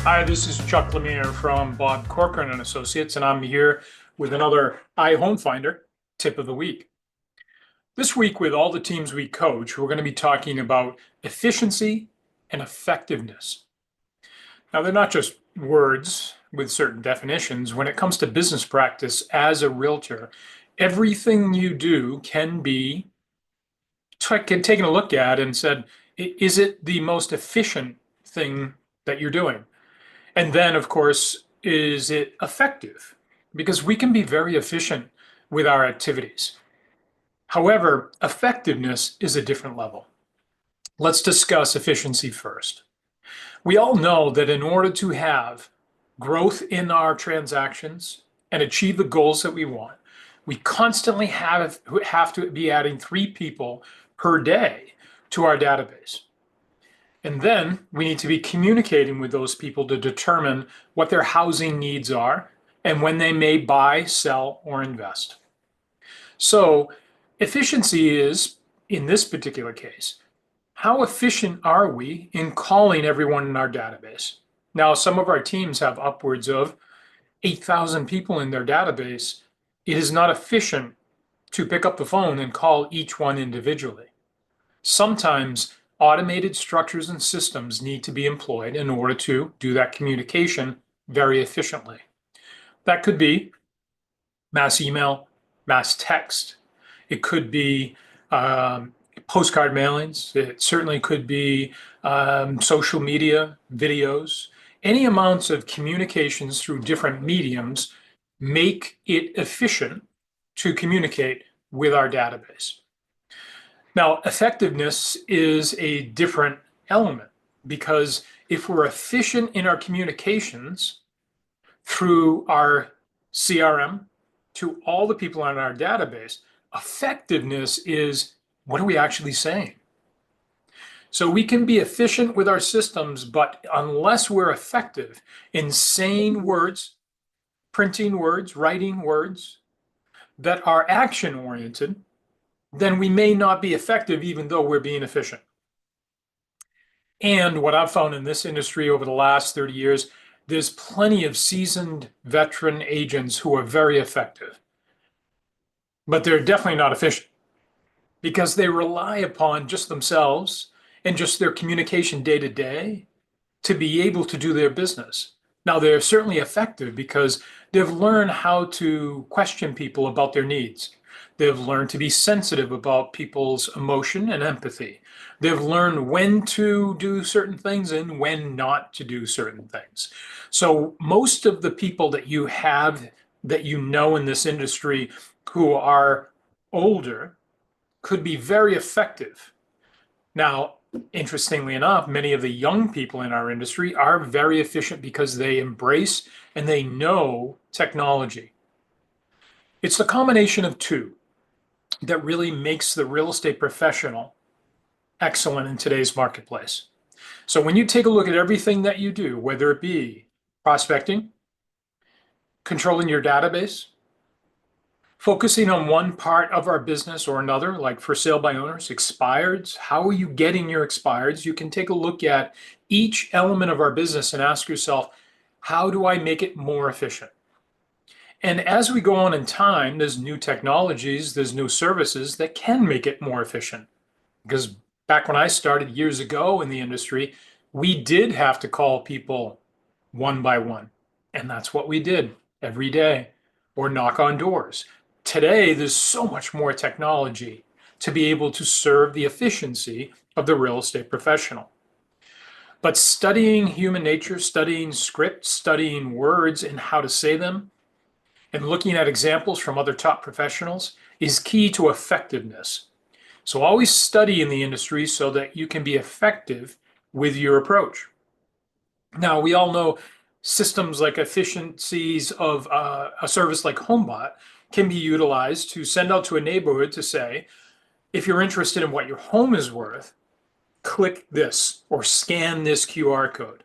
Hi, this is Chuck Lemire from Bob Corcoran and Associates, and I'm here with another iHome Finder tip of the week. This week, with all the teams we coach, we're going to be talking about efficiency and effectiveness. Now, they're not just words with certain definitions. When it comes to business practice as a realtor, everything you do can be taken a look at and said, is it the most efficient thing that you're doing? And then, of course, is it effective? Because we can be very efficient with our activities. However, effectiveness is a different level. Let's discuss efficiency first. We all know that in order to have growth in our transactions and achieve the goals that we want, we constantly have to be adding 3 people per day to our database. And then we need to be communicating with those people to determine what their housing needs are and when they may buy, sell, or invest. So efficiency is, in this particular case, how efficient are we in calling everyone in our database? Now, some of our teams have upwards of 8,000 people in their database. It is not efficient to pick up the phone and call each one individually. Sometimes automated structures and systems need to be employed in order to do that communication very efficiently. That could be mass email, mass text. It could be postcard mailings. It certainly could be social media, videos. Any amounts of communications through different mediums make it efficient to communicate with our database. Now, effectiveness is a different element because if we're efficient in our communications through our CRM to all the people on our database, effectiveness is what are we actually saying? So we can be efficient with our systems, but unless we're effective in saying words, printing words, writing words that are action oriented, then we may not be effective even though we're being efficient. And what I've found in this industry over the last 30 years, there's plenty of seasoned veteran agents who are very effective, but they're definitely not efficient because they rely upon just themselves and just their communication day to day to be able to do their business. Now, they're certainly effective because they've learned how to question people about their needs. They've learned to be sensitive about people's emotion and empathy. They've learned when to do certain things and when not to do certain things. So most of the people that you have that you know in this industry who are older could be very effective. Now, interestingly enough, many of the young people in our industry are very efficient because they embrace and they know technology. It's the combination of two that really makes the real estate professional excellent in today's marketplace. So when you take a look at everything that you do, whether it be prospecting, controlling your database, focusing on one part of our business or another, like for sale by owners, expireds, how are you getting your expireds? You can take a look at each element of our business and ask yourself, how do I make it more efficient? And as we go on in time, there's new technologies, there's new services that can make it more efficient. Because back when I started years ago in the industry, we did have to call people one by one. And that's what we did every day, or knock on doors. Today, there's so much more technology to be able to serve the efficiency of the real estate professional. But studying human nature, studying script, studying words and how to say them, and looking at examples from other top professionals is key to effectiveness. So always study in the industry so that you can be effective with your approach. Now, we all know systems like efficiencies of a service like HomeBot can be utilized to send out to a neighborhood to say, if you're interested in what your home is worth, click this or scan this QR code.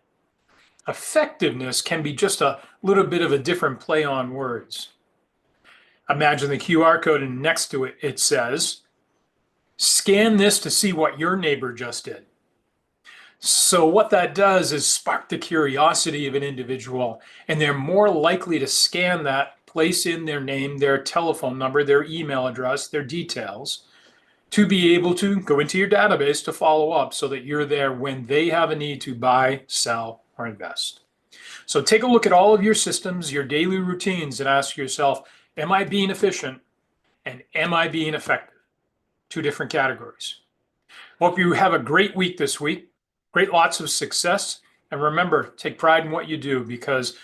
Effectiveness can be just a little bit of a different play on words. Imagine the QR code and next to it, it says, scan this to see what your neighbor just did. So what that does is spark the curiosity of an individual, and they're more likely to scan that, place in their name, their telephone number, their email address, their details, to be able to go into your database to follow up so that you're there when they have a need to buy, sell, or invest. So take a look at all of your systems, your daily routines, and ask yourself, am I being efficient and am I being effective? Two different categories. Hope you have a great week this week. Great lots of success. And remember, take pride in what you do because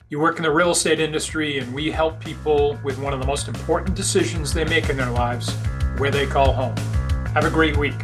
you work in the real estate industry and we help people with one of the most important decisions they make in their lives, where they call home. Have a great week.